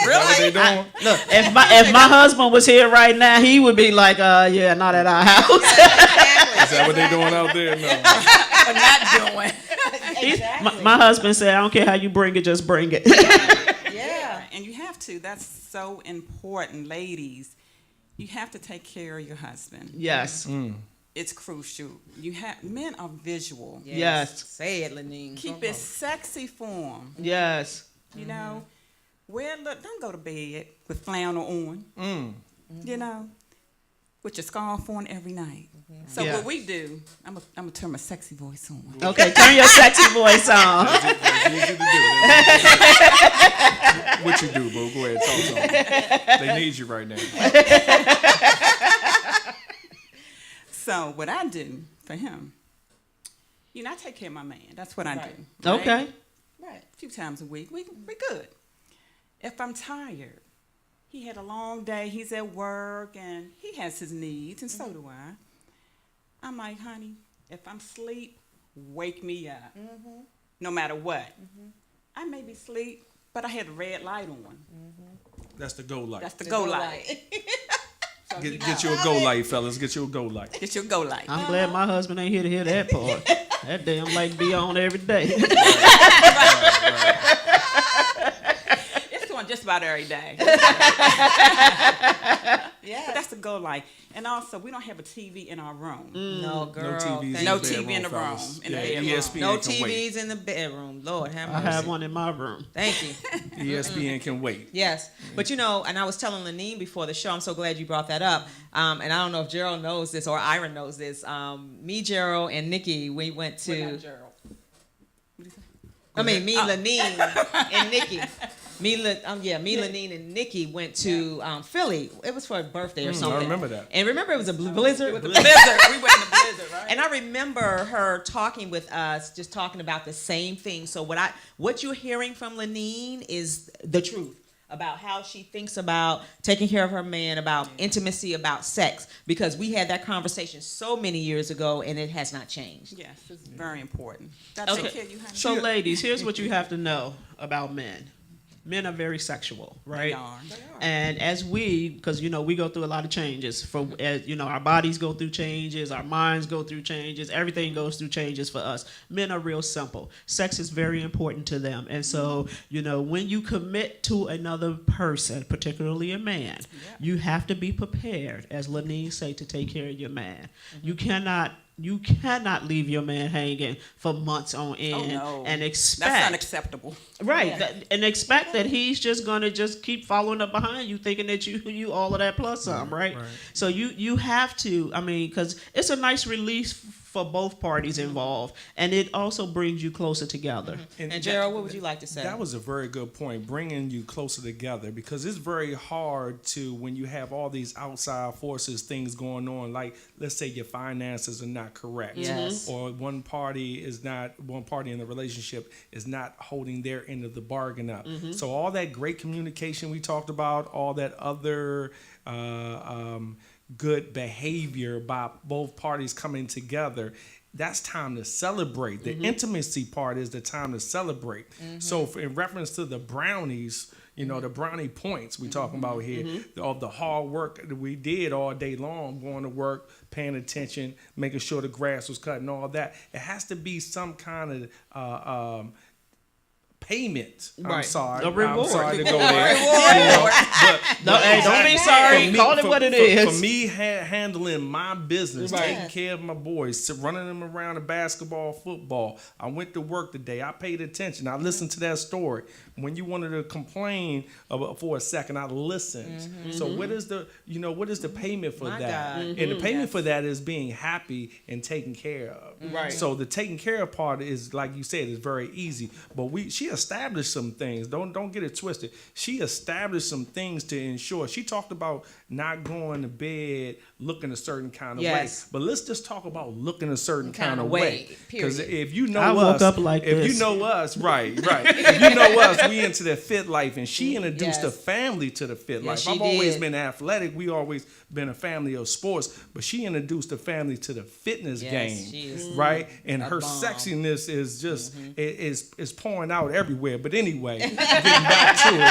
that what they doing? look, if my husband was here right now, he would be like, yeah, not at our house. Is that what they doing out there? No. But not doing. My husband said, I don't care how you bring it, just bring it. Yeah. And you have to. That's so important, ladies. You have to take care of your husband. Yes. It's crucial. Men are visual. Yes. Say it, Lenine. Keep it sexy for them. Yes. You know, don't go to bed with flannel on. You know, with your scarf on every night. So Yeah. what we do, I'm gonna turn my sexy voice on. Okay, turn your sexy voice on. That's easy to do. What you do, boo? Go ahead, talk to them. They need you right now. So what I do for him, you know, I take care of my man. That's what I do. Right? Okay. Right. A few times a week. We're good. If I'm tired, he had a long day, he's at work, and he has his needs, and so do I. I'm like, honey, if I'm asleep, wake me up. No matter what. I may be asleep, but I had a red light on. That's the go light. That's the go light. So he Get you knows. a go light, fellas. Get you a go light. Get your go light. I'm glad my husband ain't here to hear that part. That damn light be on every day. It's on just about every day. Yeah. But that's the go light. And also, we don't have a TV in our room. No, girl. No TVs. thank No you. TV in the room, fellas. in the Yeah, bedroom. ESPN No can TVs wait. in the bedroom. Lord have I mercy. have one in my room. Thank you. ESPN can wait. Yes, but you know, and I was telling Lenine before the show, I'm so glad you brought that up. And I don't know if Gerald knows this or Ira knows this. Me, Gerald, and Nikki, we went to. Gerald. Me, Lenine, and Nikki. Lenine and Nikki went to Philly. It was for a birthday or something. I remember that. And remember, it was a blizzard. With the blizzard. We went in the blizzard, right? And I remember her talking with us, just talking about the same thing. So what you're hearing from Lenine is the truth about how she thinks about taking care of her man, about intimacy, about sex, because we had that conversation so many years ago and it has not changed. Yes, it's very important. Gotta Okay. take care of you, honey. So, ladies, here's what you have to know about men. Men are very sexual, right? They are. And as because we go through a lot of changes. Our bodies go through changes, our minds go through changes, everything goes through changes for us. Men are real simple. Sex is very important to them, and so when you commit to another person, particularly a man, you have to be prepared, as Lanine say, to take care of your man. You cannot leave your man hanging for months on end and expect That's unacceptable. right and expect that he's just gonna just keep following up behind you, thinking that you all of that plus some, right? So you have to, because it's a nice release for both parties involved, and it also brings you closer together. And Gerald, what would you like to say? That was a very good point, bringing you closer together, because it's very hard to, when you have all these outside forces, things going on, like let's say your finances are not correct, Yes. or one party in the relationship is not holding their end of the bargain up. So all that great communication we talked about, all that other good behavior by both parties coming together, that's time to celebrate. The intimacy part is the time to celebrate. So in reference to the brownies, the brownie points we talking about here, of the hard work that we did all day long, going to work, paying attention, making sure the grass was cut and all that, it has to be some kind of payment. I'm Right. sorry. A reward. I'm sorry to go there. Don't be sorry. Call it what it is. For me, handling my business, Right. taking care of my boys, running them around the basketball, football. I went to work today. I paid attention. I listened to that story. When you wanted to complain for a second, I listened. So what is the payment for My that? God. And the payment for that is being happy and taken care of. Right. So the taking care of part is, like you said, is very easy. But she established some things. Don't get it twisted. She established some things to ensure. She talked about not going to bed looking a certain kind of Yes. way. But let's just talk about looking a certain kind of way. Because period. if you know I woke us, up like if this. you know us, right. If you know us, we into the fit life, and she introduced Yes. the family to the fit Yes, life. she I've always did. been athletic. We always been a family of sports, but she introduced the family to the fitness Yes, game, she is right? And a her bomb. sexiness is just is pouring out everywhere. But anyway, getting back to it,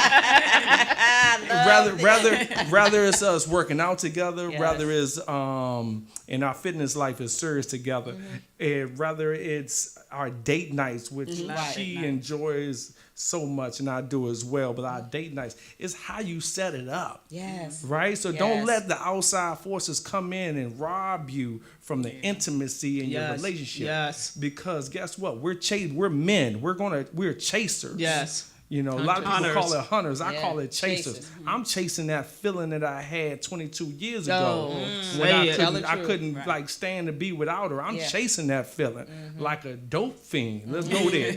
rather it's us working out together, Yes. rather is in our fitness life is serious together, and rather it's our date nights, which Right. she enjoys so much, and I do as well. But our date nights is how you set it up. Yes. Right? So don't Yes. let the outside forces come in and rob you from the intimacy in your Yes. relationship. Yes. Because guess what? We're men. We're chasers. Yes. A lot of people Hunters. call it hunters. I Yeah, call it chasers. chasers. I'm chasing that feeling that I had 22 years Oh, ago when say I it. Tell couldn't, the I truth. couldn't Right. like stand to be without her. I'm Yeah. chasing that feeling like a dope fiend. Let's go there.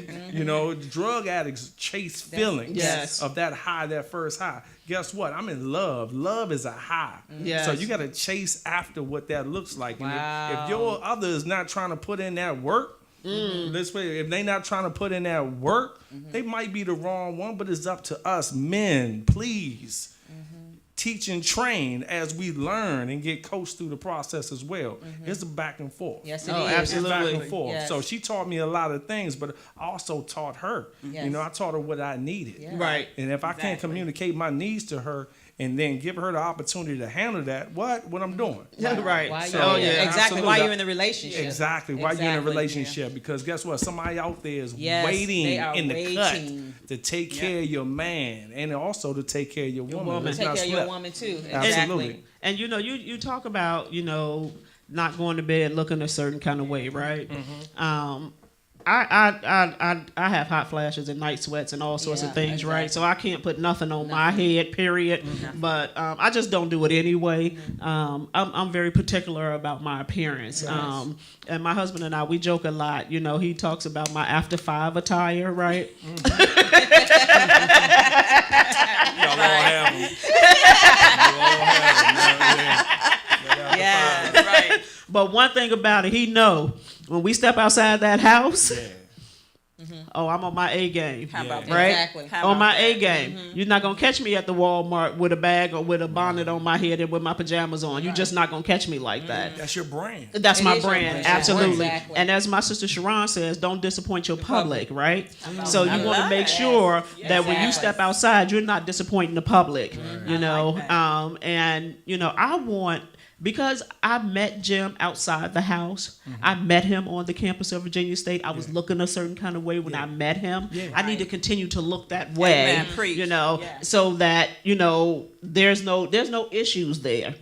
Drug addicts chase feelings Yes. of that high, that first high. Guess what? I'm in love. Love is a high. Yes. So you got to chase after what that looks like. And Wow. if your other is not trying to put in that work, this way, if they not trying to put in that work, they might be the wrong one. But it's up to us, men. Please teach and train as we learn and get coached through the process as well. It's a back and forth. Yes, it Oh, is. absolutely. Back and forth. Yes. So she taught me a lot of things, but I also taught her. Yes. I taught her what I needed. Yeah. Right. And if I can't Exactly. communicate my needs to her and then give her the opportunity to handle that, what I'm doing? Right. Why So, you, yeah, exactly. absolutely. Why you're in the relationship. Exactly. Why you're in a Exactly. relationship? Because guess what? Somebody out there is Yes, waiting they are in the waiting. cut to take care of your man and also to take care of your woman. woman. Let's Take not care of your slip. woman too. Absolutely. Exactly. And you talk about not going to bed looking a certain kind of way, right? I have hot flashes and night sweats and all sorts Yeah, of things, right? exactly. So I can't put nothing on my head, period. But I just don't do it anyway. I'm very particular about my appearance. And my husband and I, we joke a lot. He talks about my after 5 attire, right? Y'all all have them. Yeah. Right. But one thing about it, he know when we step outside that house, Oh, I'm on my A game. How about Right? Exactly. How On about my A that? game. You're not going to catch me at the Walmart with a bag or with a bonnet on my head and with my pajamas on. You're just not going to catch me like that. That's your brand. That's It my is your brand, brand. absolutely. Exactly. And as my sister Sharon says, don't disappoint your public, right? So you I want to love make it. sure that when you Exactly. step outside, you're not disappointing the public, you know. like that. And you know, I want, because I met Jim outside the house. I met him on the campus of Virginia State. I was looking a certain kind of way when I met him. I need to continue to look that way, Amen. Preach. you know, Yeah. so that, you know, there's no issues there.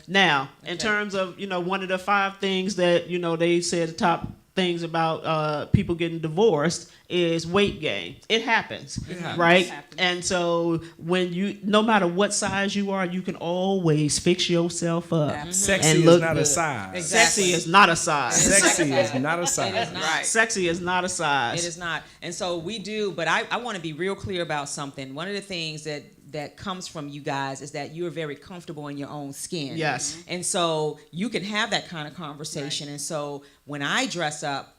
Now, in terms of, you know, one of the 5 things that, you know, they said the top things about people getting divorced is weight gain. It happens, right? It happens. And so when you, no matter what size you are, you can always fix yourself up. Absolutely. Sexy And is look not a good. size. Exactly. Sexy is not a size. Sexy is not a It is size. not. Right. Sexy is not a size. It is not. And so we do, but I want to be real clear about something. One of the things that comes from you guys is that you're very comfortable in your own skin. Yes. And so you can have that kind of conversation. And so when I dress up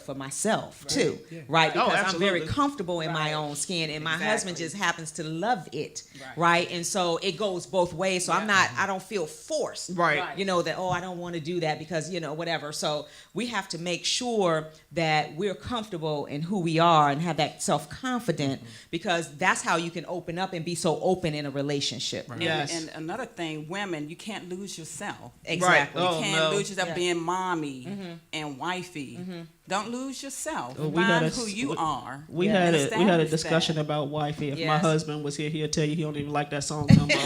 for myself too, right? Because I'm very absolutely. comfortable in my Right. own skin, and my Exactly. husband just happens to love it, Right. right? And so it goes both ways. So I don't feel forced, Right. You know, that, oh, I don't want to do that because, you know, whatever. So we have to make sure that we're comfortable in who we are and have that self-confident, because that's how you can open up and be so open in a relationship. And, Yes. and another thing, women, you can't lose yourself. Exactly. Right. You Oh, can't no. lose yourself Yeah. being mommy and wifey. Don't lose yourself. Well, we had Find a- who you are. We Yeah. had And we had a establish discussion that. about wifey. If my Yes. husband was here, he'll tell you he don't even like that song no more.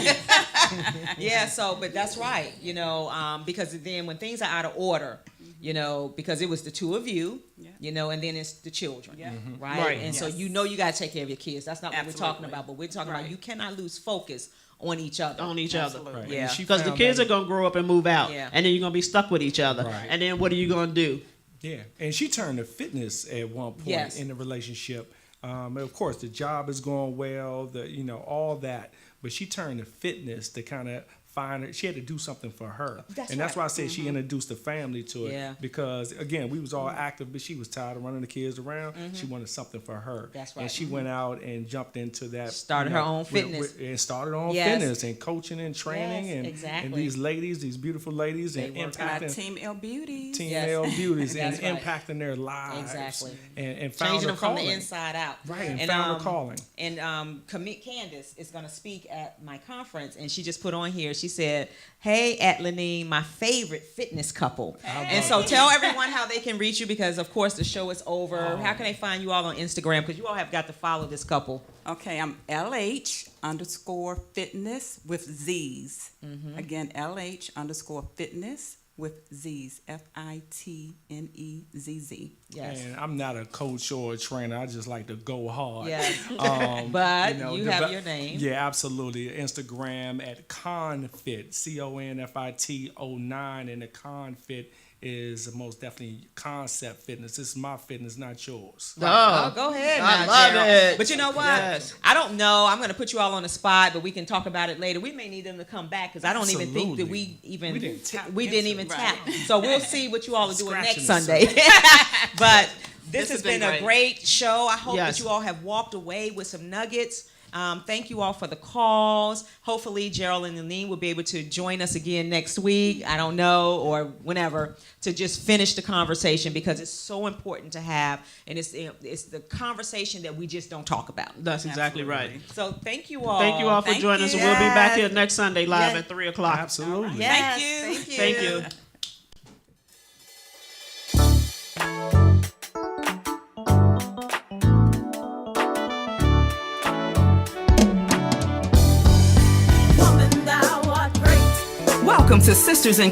Yeah, so, but that's right, you know, because then when things are out of order, you know, because it was the two of you, Yeah. you know, and then it's the children, right? Right. And so Yes. you know you got to take care of your kids. That's not what we're talking Absolutely. about, but we're talking about Right. you cannot lose focus on each other. On each Absolutely. other. Right. Yeah. And she Because the found kids that- are going to grow up and move out. Yeah. And then you're going to be stuck with each other. Right. And then what are you going to do? Yeah, and she turned to fitness at one point Yes. in the relationship. And of course, the job is going well, all that. But she turned to fitness to kind of find her. She had to do something for her, That's and that's right. why I said she introduced the family to it. Yeah. Because again, we was all active, but she was tired of running the kids around. She wanted something for her. That's And right. she went out and jumped into that. Started her own fitness. and started her own Yes. fitness and coaching and training Yes, and exactly. these ladies, these beautiful ladies, and work Our impacting. Team L Beauties. Team Yes. L beauties and That's right. impacting their lives. Exactly. And found Changing her them from calling. the inside out. Right, and found her calling. And Candace is going to speak at my conference, and she just put on here, she said, hey, Atlanine, my favorite fitness couple. And so tell everyone how they can reach you, because, of course, the show is over. How can they find you all on Instagram? Because you all have got to follow this couple. Okay, I'm LH_fitness with Z's. Again, LH_fitness with Z's. FITNEZZ. Yes. And I'm not a coach or a trainer. I just like to go hard. Yes. But you have your name. Yeah, absolutely. Instagram at Confit, CONFIT09, and the Confit is most definitely Concept Fitness. This is my fitness, not yours. Oh, go ahead. I now, love Gerald. it. But you know what? Yes. I don't know. I'm going to put you all on the spot, but we can talk about it later. We may need them to come back, because I don't even think that we We didn't tap didn't even into it. tap. So we'll see what you all are doing Scratching next the Sunday. But this has has been been a great. great show. I hope Yes. that you all have walked away with some nuggets. Thank you all for the calls. Hopefully, Gerald and Aline will be able to join us again next week. I don't know, or whenever, to just finish the conversation, because it's so important to have, and it's the conversation that we just don't talk about. That's exactly right. Absolutely. So thank you all. Thank you all for Thank joining us. you. And we'll be back Yes. here next Sunday live Yes. at 3 o'clock. Absolutely. Yes, Thank you. Thank you. Thank you. Welcome to Sisters in